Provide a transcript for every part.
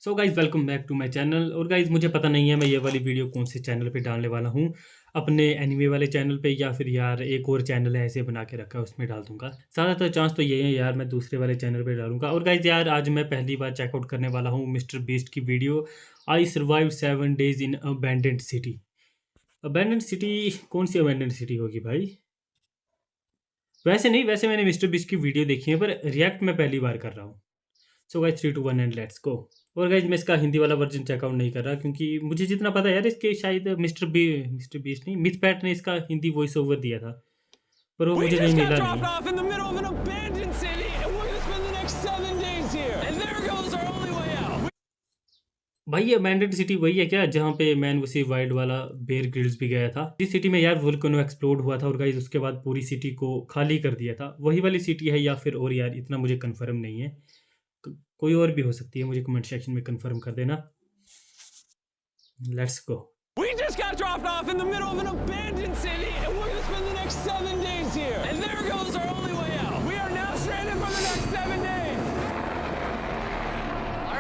So guys welcome back to my channel. और guys मुझे पता नहीं है मैं ये वाली वीडियो कौन से चैनल पे डालने वाला हूँ, अपने एनिमे वाले चैनल पे या फिर यार एक और चैनल है ऐसे बना के रखा है उसमें डाल दूंगा। ज़्यादातर चांस तो ये है यार मैं दूसरे वाले चैनल पे डालूंगा। और गाइज यार आज मैं पहली बार चेकआउट करने वाला हूँ मिस्टर बीस्ट की video. I survive 7 days in abandoned city. Abandoned city कौन सी अबैंडेंड सिटी होगी भाई? वैसे नहीं, वैसे मैंने मिस्टर बीस्ट की वीडियो देखी है पर रिएक्ट मैं पहली बार कर रहा हूँ। So guys 3 2 1 and let's go. और गाइज मैं इसका हिंदी वाला वर्जन चेकआउट नहीं कर रहा क्योंकि मुझे जितना पता है यार इसके शायद मिस्टर बीस्ट नहीं, मिथ पैट ने इसका हिंदी वॉइस ओवर दिया था पर वो मुझे कहीं मिला नहीं। भाई ये अबैंडेंड सिटी वही है क्या जहाँ पे मैन वसी वाइल्ड वाला बेयर ग्रिल्स भी गया था? इस सिटी में यार वोल्केनो एक्सप्लोड हुआ था और गाइज उसके बाद पूरी सिटी को खाली कर दिया था। वही वाली सिटी है या फिर और यार इतना मुझे कंफर्म नहीं है, कोई और भी हो सकती है, मुझे कमेंट सेक्शन में कंफर्म कर देना। Let's go. We just got dropped off in the middle of an abandoned city and we're going to spend the next 7 days here. And there goes our only way out. We are now stranded for the next 7 days.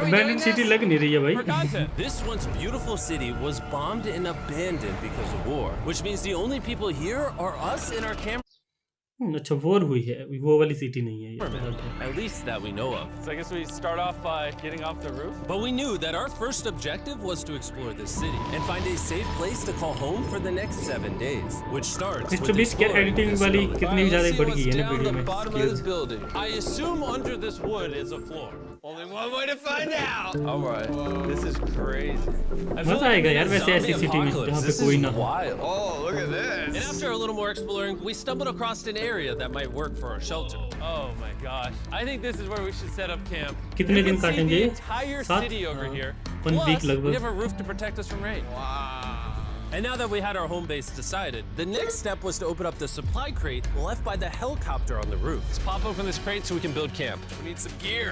Abandoned city लग नहीं रही है भाई। For content, this once beautiful city was bombed and abandoned because of war, which means the only people here are us and our camera. अच्छा war हुई है, वो वाली सिटी नहीं है ये। At least that we know of. So I guess we start off by getting off the roof. But we knew that our first objective was to explore this city and find a safe place to call home for the next 7 days, which starts with exploring editing this वाली building. कितनी ज़्यादा बढ़ गई है ना Down video the में। bottom of this building. I assume under this wood is a floor. Only one way to find out. All right. This is crazy. मजा आएगा यार वैसे ऐसी सिटी में जहाँ पे कोई ना हो। Oh, look at this. And after a little more exploring, we stumbled across an area that might work for our shelter. Oh my gosh. I think this is where we should set up camp. कितने You दिन can see काटेंगे? the entire city over here. 1 week Plus, we लगभग। have a roof to protect us from rain. Wow. And now that we had our home base decided, the next step was to open up the supply crate left by the helicopter on the roof. Let's pop open this crate so we can build camp. We need some gear.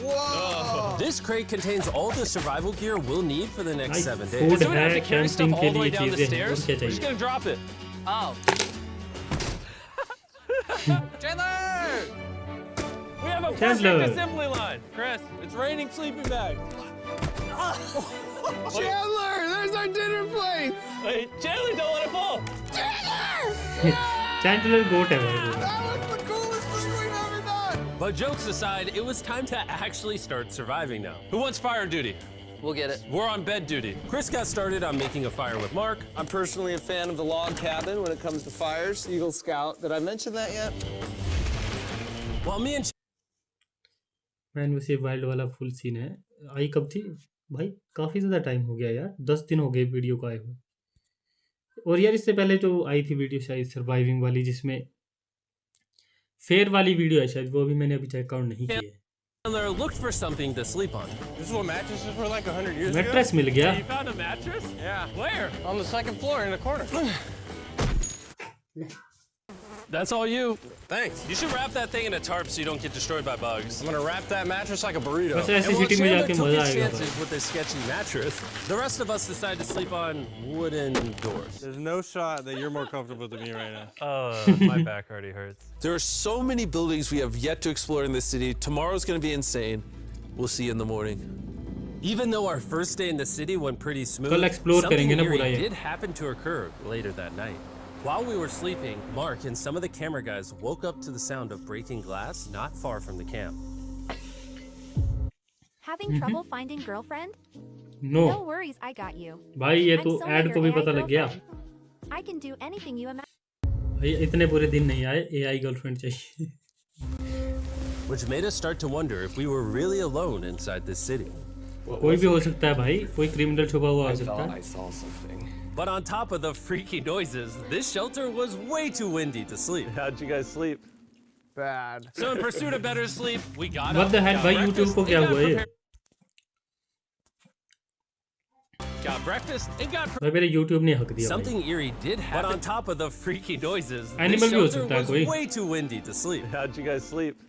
Whoa! This crate contains all the survival gear we'll need for the next 7 days. food So we don't have to carry stuff camping all the way के down लिए the चीजें हैं, stairs. और क्या We're just चाहिए? gonna drop it. Oh. Chandler! We have a Chandler. perfect assembly line. Chris, it's raining sleeping bags. Chandler, there's our dinner plate. Wait, Chandler, don't let it fall. Chandler goat है भाई वो। That was the coolest thing we've ever done. But jokes aside, it was time to actually start surviving now. Who wants fire duty? We'll get it. We're on bed duty. Chris got started on making a fire with Mark. I'm personally a fan of the log cabin when it comes to fires. Eagle Scout. Did I mention that yet? While me and man वैसे wild वाला full scene है। आई कब थी भाई? काफ़ी ज़्यादा time हो गया यार, 10 दिन हो गए वीडियो को आए हुए। और यार इससे पहले जो आई थी वीडियो शायद सर्वाइविंग वाली जिसमें फेयर वाली वीडियो है शायद, वो भी मैंने अभी चेकआउट नहीं की है। Chandler looked for something to sleep on. This is what mattresses were like 100 years ago. Mattress मिल गया। You found a mattress? Yeah. Where? On the second floor in the corner. That's all you. Thanks. You should wrap that thing in a tarp so you don't get destroyed by bugs. I'm gonna wrap that mattress like a burrito. वैसे ऐसी And while city में Chandler जाके took मजा his आएगा chances with this sketchy mattress, the rest of us decided to sleep on wooden doors. There's no shot that you're more comfortable than me right now. Oh, my back already hurts. There are so many buildings we have yet to explore in this city. Tomorrow's going to be insane. We'll see you in the morning. Even though our first day in the city went pretty smooth, कल explore something करेंगे ना पूरा eerie ये। did happen to occur later that night. While we were sleeping, Mark and some of the camera guys woke up to the sound of breaking glass not far from the camp. Having trouble finding girlfriend? No No worries, I got you. भाई ये I'm तो Sonia, add your को भी AI पता लग गया girlfriend. I can do anything you imagine. भाई, इतने बुरे दिन नहीं आए, एआई गर्लफ्रेंड चाहिए। Which made us start to wonder if we were really alone inside this city. कोई भी हो सकता है भाई, कोई क्रिमिनल छुपा हुआ हो सकता I है। saw something. But on top of the freaky noises, this shelter was way too windy to sleep. How'd you guys sleep? Bad. So in pursuit of better sleep, we got What up, the hell got भाई, breakfast, YouTube को and क्या got हुआ ये? prepared- Got breakfast and got भाई मेरे YouTube ने हक दिया भाई। something eerie did happen. But on top of the freaky noises, Animal this भी हो shelter सकता है was कोई। way too windy to sleep. How'd you guys sleep?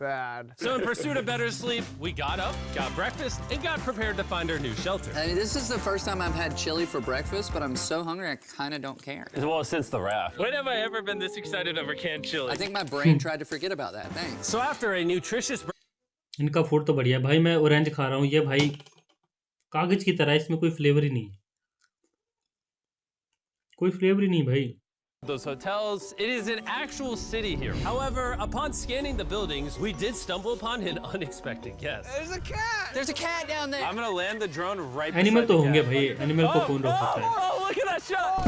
Bad. So in pursuit of better sleep, we got up, got breakfast, and got prepared to find our new shelter. I mean, this is the first time I've had chili for breakfast, but I'm so hungry I kind of don't care. Well, since the raft. When have I ever been this excited over canned chili? I think my brain tried to forget about that. Thanks. So after a nutritious इनका food तो बढ़िया है भाई। मैं orange खा रहा हूँ, ये भाई कागज की तरह है, इसमें कोई फ्लेवर ही नहीं, कोई फ्लेवर ही नहीं भाई। Those hotels. It is an actual city here. However, upon scanning the buildings, we did stumble upon an unexpected guest. There's a cat! There's a cat down there. I'm gonna land the drone right beside animal the तो होंगे cat. भाई, animal को कौन रोक सकता है? Oh, look at that shot!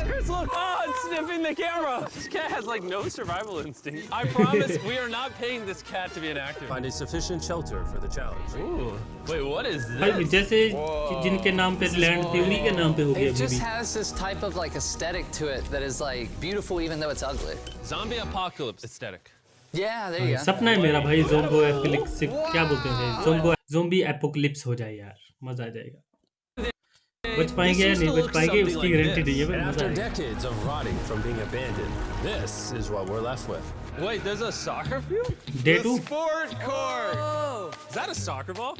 Chris, look! Oh, it's sniffing the camera! This cat has like no survival instinct. I promise we are not paying this cat to be an actor. Find a sufficient shelter for the challenge. Ooh. Wait, what is भाई this? जैसे कि जिनके नाम पे land थी उन्हीं के नाम पे हो गया It अभी just भी। has this type of like aesthetic to it that is like beautiful even though it's ugly. Zombie apocalypse aesthetic. Yeah, there you go. सपना है मेरा भाई ज़ोंबो एपोकलिप्स, क्या बोलते हैं भाई, ज़ोंबी एपोकलिप्स हो जाए यार, मजा आ जाएगा। बच पाएंगे या नहीं बच पाएंगे उसकी गारंटी नहीं है, And पर मजा after आएगा। decades of rotting from being abandoned, this is what we're left with. Wait, there's a soccer field? Day 2 Sport court! Is that a soccer ball?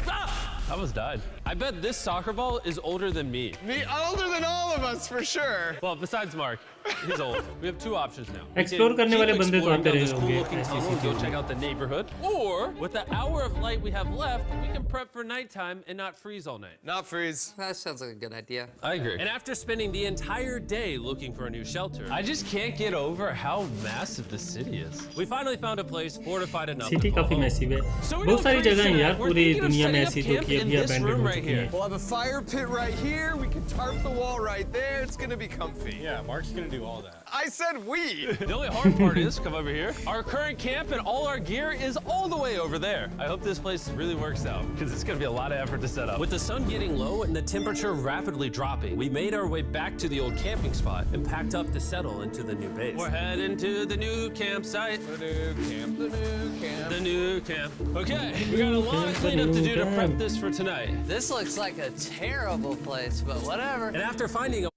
Ah! I almost died. I bet this soccer ball is older than me. Me older than all of us, for sure. Well, besides Mark, he's old. We have two options now. Explore करने वाले बंदे तो आते रहे होंगे, Looking ऐसी tunnel and चीज़ें। go check out the neighborhood. Or, with the hour of light we have left, we can prep for nighttime and not freeze all night. Not freeze. That sounds like a good idea. I agree. And after spending the entire day looking for a new shelter, I just can't get over how massive the city is. we finally found a place fortified enough city to call काफी home. Massive है, So we're बहुत सारी doing जगह हैं pretty यार soon. We're पूरी thinking of दुनिया में setting up ऐसी जो camp कि in अभी this अबैंडन room हो right चुकी हैं। We'll have a fire pit right here. We can tarp the wall right there. It's gonna be comfy. Yeah, Mark's gonna do all that. I said we. The only hard part is, come over here, our current camp and all our gear is all the way over there. I hope this place really works out, because it's gonna be a lot of effort to set up. With the sun getting low and the temperature rapidly dropping, we made our way back to the old camping spot and packed up to settle into the new base. We're heading to the new campsite. The new camp. The new camp. The new camp. Okay, we got a lot of cleanup to do to prep this for tonight. This looks like a terrible place, but whatever. And after finding a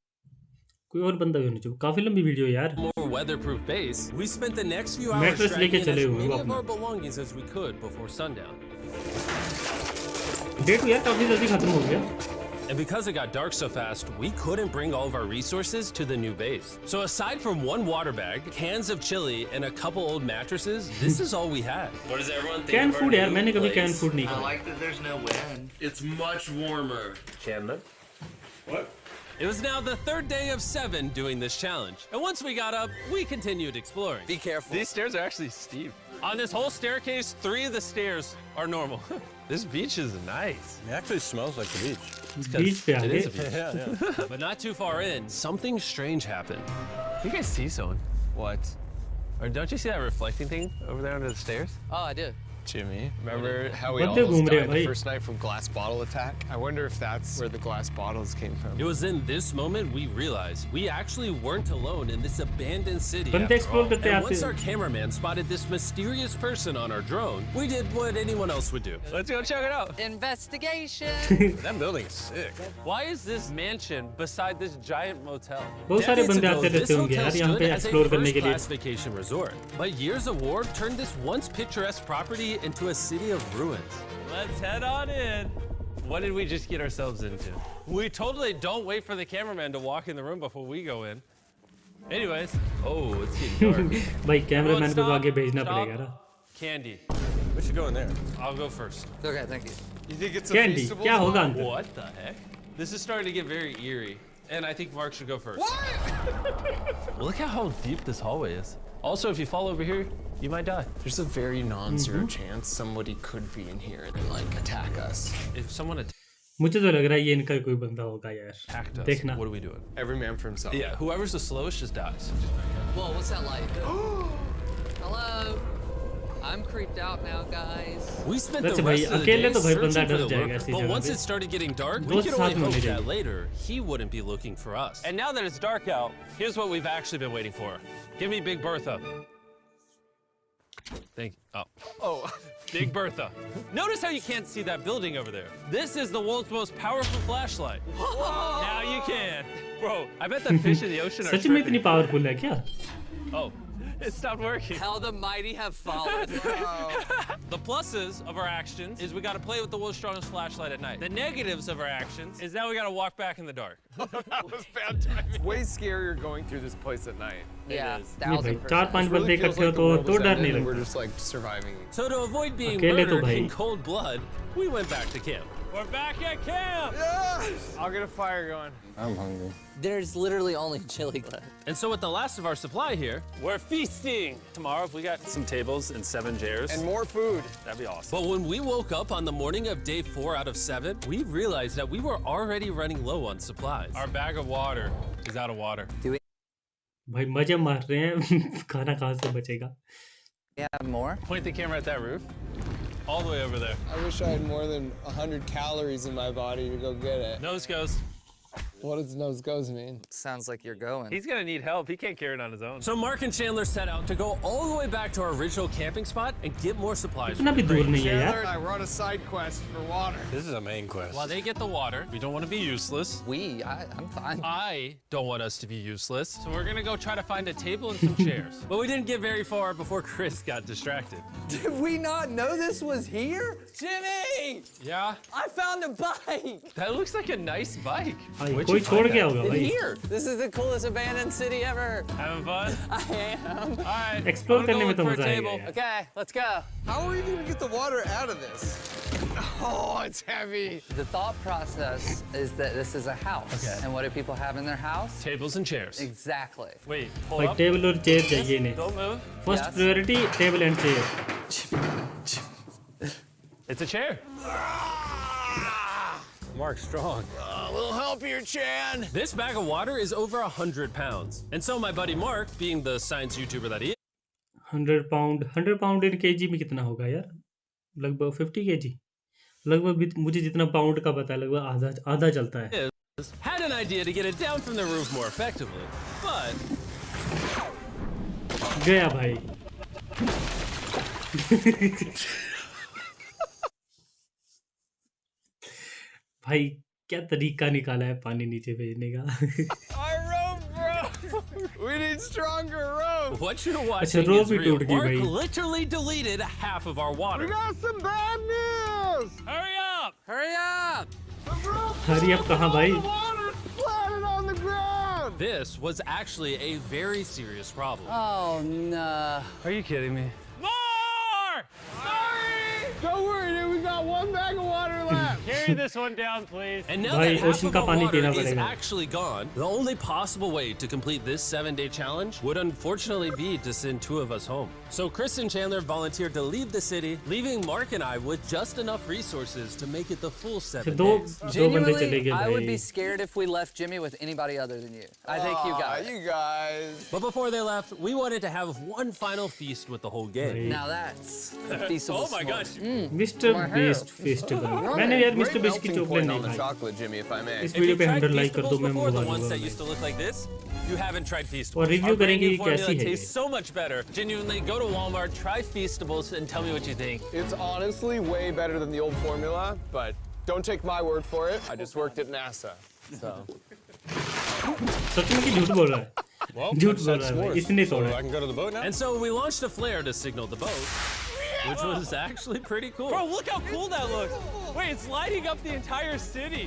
कोई और बंदा भी होना चाहिए, काफी लंबी video यार। more weatherproof base, we spent the next few hours Mattress dragging लेके in चले as हुए many वो of अपना। our belongings as we could before sundown. Day 2 यार काफी जल्दी खत्म हो गया। And because it got dark so fast, we couldn't bring all of our resources to the new base. So aside from one water bag, cans of chili, and a couple old mattresses, this is all we had. What does everyone think can of our food यार, new मैंने कभी can place? Food नहीं खाया। like that there's no wind. It's much warmer. Chandler? What? It was now the third day of 7 doing this challenge. And once we got up, we continued exploring. Be careful. These stairs are actually steep. On this whole staircase, 3 of the stairs are normal. This beach is nice. It actually smells like the beach. बीच पे आ It गए। is a beach. Yeah, yeah. But not too far in, something strange happened. You guys see someone? What? Or don't you see that reflecting thing over there under the stairs? Oh, I do. Jimmy, remember how we बंदे almost घूम रहे हैं died the भाई। first night from glass bottle attack? I wonder if that's where the glass bottles came from. It was in this moment we realized we actually weren't alone in this abandoned city. बंदे after explore all. करते And आते once हैं। our cameraman spotted this mysterious person on our drone, we did what anyone else would do. Let's go check it out. Investigation. That building is sick. Why is this mansion beside this giant motel? बहुत सारे Decades बंदे ago, आते this रहते होंगे hotel यार यहाँ stood पे as a explore करने के लिए। first-class vacation resort. But years of war turned this once picturesque property into a city of ruins. Let's head on in. What did we just get ourselves into? We totally don't wait for the cameraman to walk in the room before we go in. Anyways, oh, it's getting dark. भाई cameraman को Everyone आगे stop, भेजना stop. पड़ेगा ना। Candy. We should go in there. I'll go first. Okay, thank you. You think it's a candy feastable क्या होगा spot? अंदर? What the heck? This is starting to get very eerie. And I think Mark should go first. What? Look at how deep this hallway is. Also, if you fall over here, you might die. There's a very non-zero chance somebody could be in here and like attack us. If someone मुझे तो लग रहा है ये इनका कोई बंदा होगा यार। attacked us, देखना। what are we doing? Every man for himself. Yeah, whoever's the slowest just dies. Whoa, what's that light? Hello. I'm creeped out now, guys. We spent the वैसे भाई rest of the अकेले day तो भाई बंदा searching for डर the जाएगा lurker, ऐसी but जगह once पे। it started getting dark, we दोस्त could साथ only में hope होने that चाहिए। later he wouldn't be looking for us. And now that it's dark out, here's what we've actually been waiting for. Give me Big Bertha. Thank you. Oh. Big Bertha. Notice how you can't see that building over there. This is the world's most powerful flashlight. Now you can. Bro, I bet the fish in the ocean are सच में इतनी tripping. Powerful है क्या? Oh, It stopped working. How the mighty have fallen. The pluses of our actions is we got to play with the world's strongest flashlight at night. The negatives of our actions is now we got to walk back in the dark. That was bad timing. Way scarier going through this place at night. Yeah, नहीं भाई 4-5 Really बंदे feels इकट्ठे हो like the world तो is डर ending नहीं and we're लगता. just like surviving. So to avoid being अकेले तो murdered भाई. in cold blood, we went back to camp. We're back at camp! Yes! I'll get a fire going. I'm hungry. There's literally only chili left. And so with the last of our supply here, we're feasting. Tomorrow, if we got some tables and 7 chairs, And more food. that'd be awesome. But when we woke up on the morning of day 4 out of 7, we realized that we were already running low on supplies. Our bag of water is out of water. भाई मजे मार रहे हैं. खाना कहाँ से बचेगा? Yeah, more? Point the camera at that roof. All the way over there. I wish I had more than 100 calories in my body to go get it. Nose goes. What does nose goes mean? Sounds like you're going. He's gonna need help. He can't carry it on his own. So Mark and Chandler set out to go all the way back to our original camping spot and get more supplies. इतना भी दूर नहीं है Chandler यार. and I were on a side quest for water. This is a main quest. While they get the water, we don't want to be useless. I'm fine. I don't want us to be useless. So we're gonna go try to find a table and some chairs. But we didn't get very far before Chris got distracted. Did we not know this was here? Jimmy! Yeah? I found a bike! That looks like a nice bike. भाई कोई छोड़ गया होगा भाई. Here! This is the coolest abandoned city ever. Having fun? I am. All right. Explore I'm gonna करने go में तो look for a मजा आएगा table. यार. Okay, let's go. How are we going to get the water out of this? Oh, it's heavy. The thought process is that this is a house. Okay. And what do people have in their house? Tables and chairs. Exactly. Wait, hold भाई up. Table और chair चाहिए इन्हें. Don't move. First Yes. priority table and chair. It's a chair. Mark's strong. We'll help you, Chan. This bag of water is over 100 pounds. And so my buddy Mark, being the science YouTuber that he 100 pound in KG में कितना होगा यार? लगभग 50 KG. लगभग मुझे जितना pound का पता है लगभग आधा चलता है. is, had an idea to get it down from the roof more effectively. But गया भाई. भाई क्या तरीका निकाला है पानी नीचे भेजने का. Our rope broke. We need stronger rope. what you're watching rope is he real. टूट गई Mark भाई. literally deleted half of our water. Got some bad news. Hurry up! Hurry up! हरी अब कहाँ भाई? Water splattered on the ground. This was actually a very serious problem. Oh, no. Are you kidding me? More! Sorry. Don't worry, dude. We got one bag of water left. Carry this one down, please. And now भाई that half ocean of का our पानी water पीना is पड़ेगा. actually gone, the only possible way to complete this 7-day challenge would unfortunately be to send 2 of us home. So Chris and Chandler volunteered to leave the city, leaving Mark and I with just enough resources to make it the full 7 दो days. दो बंदे चले Genuinely, गए I would be भाई. scared if we left Jimmy with anybody other than you. I think you got it. You guys. But before they left, we wanted to have one final feast with the whole gang. भाई. Now that's a feasible Oh my sport. gosh. Mister beast festival. मैंने यार mister beast की chocolate नहीं on the खाई. chocolate, Jimmy, if I may. इस If video you've पे tried 100 like कर दो Feastables मैं before, मुंह the बना ones दूंगा that used to look like this, you haven't tried Feastables. और review Our brand करेंगे new कि formula कैसी है tastes so much better. Genuinely, go to Walmart, try Feastables, and tell me what you think. It's honestly way better than the old formula, but don't take my word for it. I just worked at NASA, so. सच में कि झूठ बोल रहा है. Well, झूठ that's बोल रहा है भाई. इसने so तोड़ा. I can go to the boat now? And so we launched a flare to signal the boat, which was actually pretty cool. Bro, look how cool that looks. Wait, it's lighting up the entire city.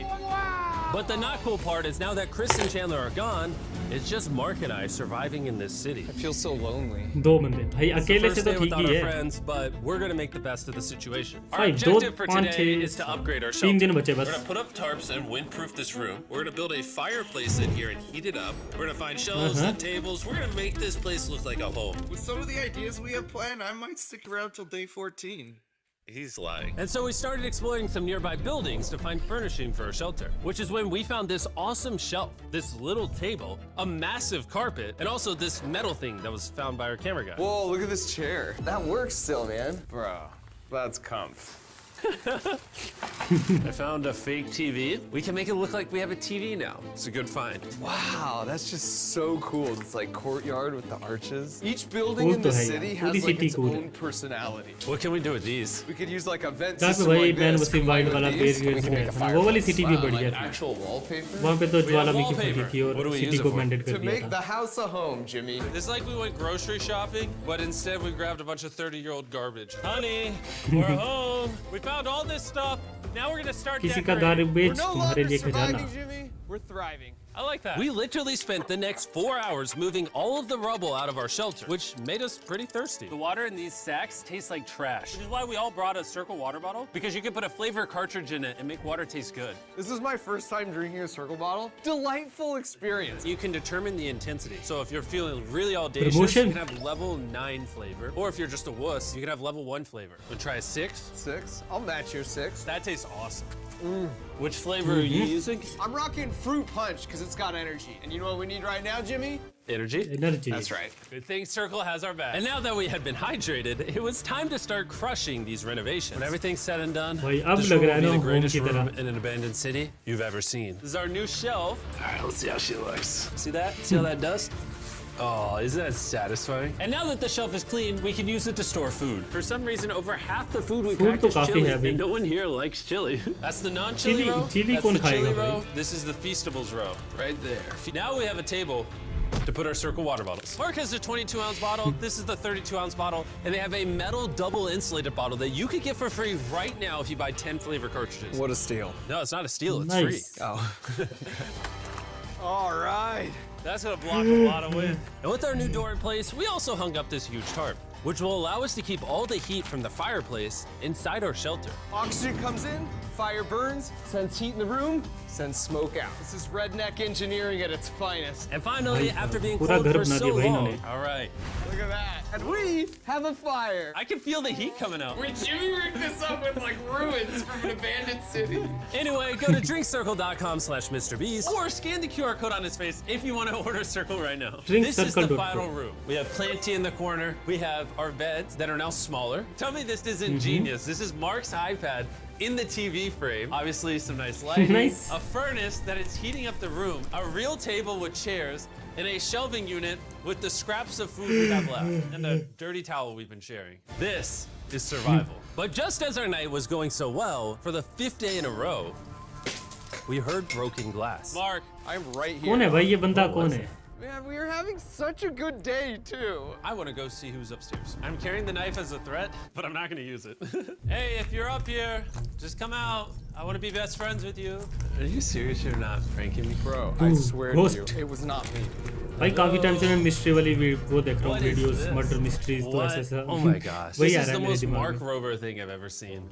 But the not cool part is now that Chris and Chandler are gone, it's just Mark and I surviving in this city. I feel so lonely. दो बंदे भाई It's the अकेले से first तो day ठीक without he our है. friends, but we're gonna make the best of the situation. Our भाई दो objective for 5 today is 6 to upgrade our 3 shelter. दिन बचे We're बस. gonna put up tarps and windproof this room. We're gonna build a fireplace in here and heat it up. We're gonna find shelves and tables. We're gonna make this place look like a home. With some of the ideas we have planned, I might stick around till day 14. He's lying. And so we started exploring some nearby buildings to find furnishing for our shelter, which is when we found this awesome shelf, this little table, a massive carpet, and also this metal thing that was found by our camera guy. Whoa, look at this chair. That works still, man. Bro, that's comf. I found a fake TV. We can make it look like we have a TV now. It's a good find. Wow, that's just so cool. It's like courtyard with the arches. Each building Cool in तो the है city यार, has पूरी like city its cool है। own personality. What can we do with these? We could use like a vent जहाँ पे system भाई like man this. Wasim wide combined वाला with these, page we can make a वो वाली city भी fireplace. बढ़िया Like थी। actual wallpaper. वहाँ पे तो We have ज्वालामुखी wallpaper. फटी थी और What do we use city it को for? मैंडेट To कर दिया make था। the house a home, Jimmy. It's like we went grocery shopping, but instead we grabbed a bunch of 30-year-old garbage. Honey, we're home. We found all this stuff. Now we're gonna start किसी का decorating. Garbage We're no तुम्हारे longer लिए खजाना। surviving, Jimmy. We're thriving. I like that. We literally spent the next 4 hours moving all of the rubble out of our shelter, which made us pretty thirsty. The water in these sacks tastes like trash, which is why we all brought a Circle water bottle, because you can put a flavor cartridge in it and make water taste good. This is my first time drinking a Circle bottle. Delightful experience. You can determine the intensity. So if you're feeling really audacious, Promotion. you can have level 9 flavor. Or if you're just a wuss, you can have level 1 flavor. Wanna try a 6? 6. I'll match your 6. That tastes awesome. Which flavor are you using? I'm rocking Fruit Punch because it's got energy. And you know what we need right now, Jimmy? Energy. Energy. That's right. Good thing Circle has our back. And now that we had been hydrated, it was time to start crushing these renovations. When everything's said and done, भाई अब this लग room रहा है will be ना the home greatest की तरह। room in an abandoned city you've ever seen. This is our new shelf. All right, let's see how she looks. See that? See all that dust? Oh, isn't that satisfying? And now that the shelf is clean, we can use it to store food. For some reason, over half the food we Food packed तो is काफी chili, है अभी। and no one here likes chili. That's the non-chili Chili- row. chili That's कौन the chili खाएगा row. भाई? This is the Feastables row, right there. Now we have a table to put our Circle water bottles. Mark has a 22-ounce bottle. This is the 32-ounce bottle, and they have a metal double insulated bottle that you could get for free right now if you buy 10 flavor cartridges. What a steal. No, it's not a steal. It's Nice. free. Oh. All right. That's gonna block a lot of wind. And with our new door in place, we also hung up this huge tarp, which will allow us to keep all the heat from the fireplace inside our shelter. Oxygen comes in, fire burns, sends heat in the room, sends smoke out. This is redneck engineering at its finest. And finally, after being पूरा cold घर for बना so दिया भाई long, इन्होंने। all right, Look at that. And we have a fire. I can feel the heat coming out. Jimmy rigged this up with like ruins from an abandoned city. Anyway, go to drinkcircle.com/MrBeast or scan the QR code on his face if you want to order Circle right now. This is the Drinkcircle.com. final room. We have Planty in the corner. We have our beds that are now smaller. Tell me this isn't genius. This is Mark's iPad in the TV frame. Obviously some nice lighting. Nice. A furnace that is heating up the room. A real table with chairs. And a shelving unit with the scraps of food we have left. And the dirty towel we've been sharing. This is survival. But just as our night was going so well, for the 5th day in a row, we heard broken glass. Mark, I'm right here. कौन है भाई ये बंदा कौन है? Man, we are having such a good day too. I want to go see who's upstairs. I'm carrying the knife as a threat, but I'm not going to use it. Hey, if you're up here, just come out. I want to be best friends with you. Are you serious? You're not pranking me? Bro, I swear ghost. to you, it was not me. भाई काफी time से मैं mystery वाली वो देख रहा हूँ What is videos this? Murder mysteries तो What? ऐसे सा Oh my gosh. वही This आ is रहा the है मेरे most दिमाग Mark में। Rover thing I've ever seen.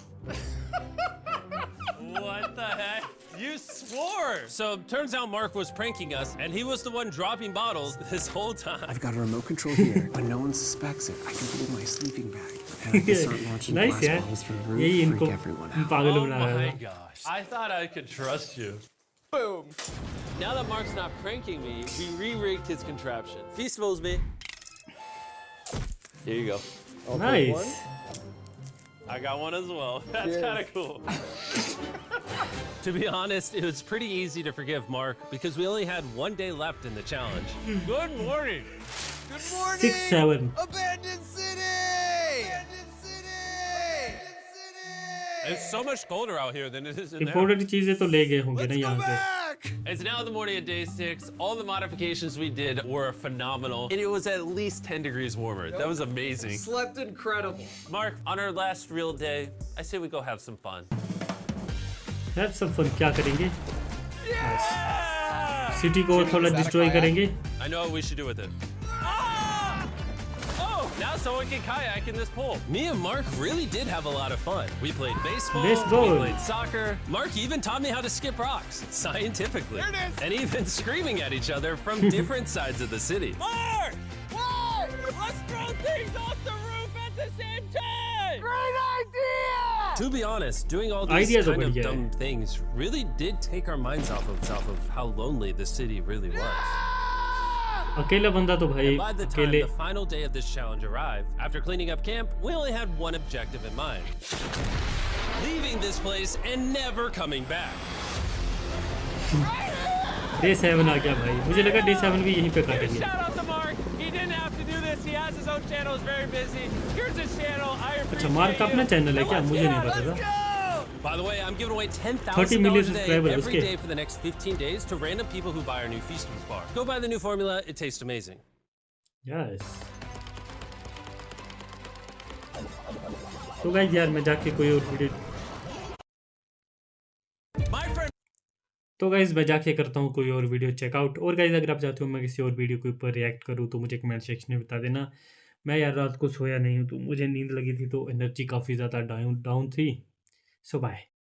What the heck? You swore! So, turns out Mark was pranking us, and he was the one dropping bottles this whole time. I've got a remote control here, but no one suspects it. I can put it in my sleeping bag, and I can start launching Nice glass यार bottles from the यही roof, इनको freak everyone out. पागल Oh बना रहा my है। gosh. I thought I could trust you. Boom. Now that Mark's not pranking me, we re-rigged his contraption. Feastables me. Here you go. Nice. I got one as well. That's kind of cool. To be honest, it was pretty easy to forgive Mark because we only had 1 day left in the challenge. Good morning. Good morning. 6, 7. Abandoned city. Abandoned city. It's so much colder out here than it is in there. Imported चीजें तो ले गए होंगे ना Let's go यहाँ से। back. It's now the morning of day 6. All the modifications we did were phenomenal. And it was at least 10 degrees warmer. That was amazing. Slept incredible. Mark, on our last real day, I say we go have some fun. Have some fun क्या करेंगे? Yeah! City को थोड़ा destroy करेंगे। I know what we should do with it. Ah! Oh, now someone can kayak in this pool. Me and Mark really did have a lot of fun. We played baseball, Baseball. we played soccer. Mark even taught me how to skip rocks, scientifically. There it is. And even screaming at each other from different sides of the city. Mark! What? Let's throw things off the roof at the same time! Great idea. To be honest, doing all these Ideas kind are of बढ़िया dumb है। things really did take our minds off of how lonely the city really was. अकेला बंदा तो भाई By the time अकेले the final day of this challenge arrived, after cleaning up camp, we only had one objective in mind. Leaving leaving this place and never coming back. Day 7 आ गया भाई, मुझे लगा day 7 भी यहीं पे काटेंगे। Shout out to Mark. He didn't have to do this. He has his own channel. He's very busy. Here's his channel. I appreciate अच्छा, mark का अपना चैनल है क्या? मुझे नहीं पता था। By the way, I'm giving away 30 $10,000 million a day subscribers, every okay. day for the next 15 days to random people who buy our new Feastables bar. Go buy the new formula. It tastes amazing. Yes. तो guys यार मैं जाके कोई और video My friend. तो guys मैं जाके करता हूँ कोई और वीडियो चेकआउट। और गाइस अगर आप चाहते हो मैं किसी और वीडियो के ऊपर रिएक्ट करूँ तो मुझे कमेंट सेक्शन में बता देना। मैं यार रात को सोया नहीं हूँ तो मुझे नींद लगी थी, तो एनर्जी काफ़ी ज़्यादा डाउन थी। सो बाय।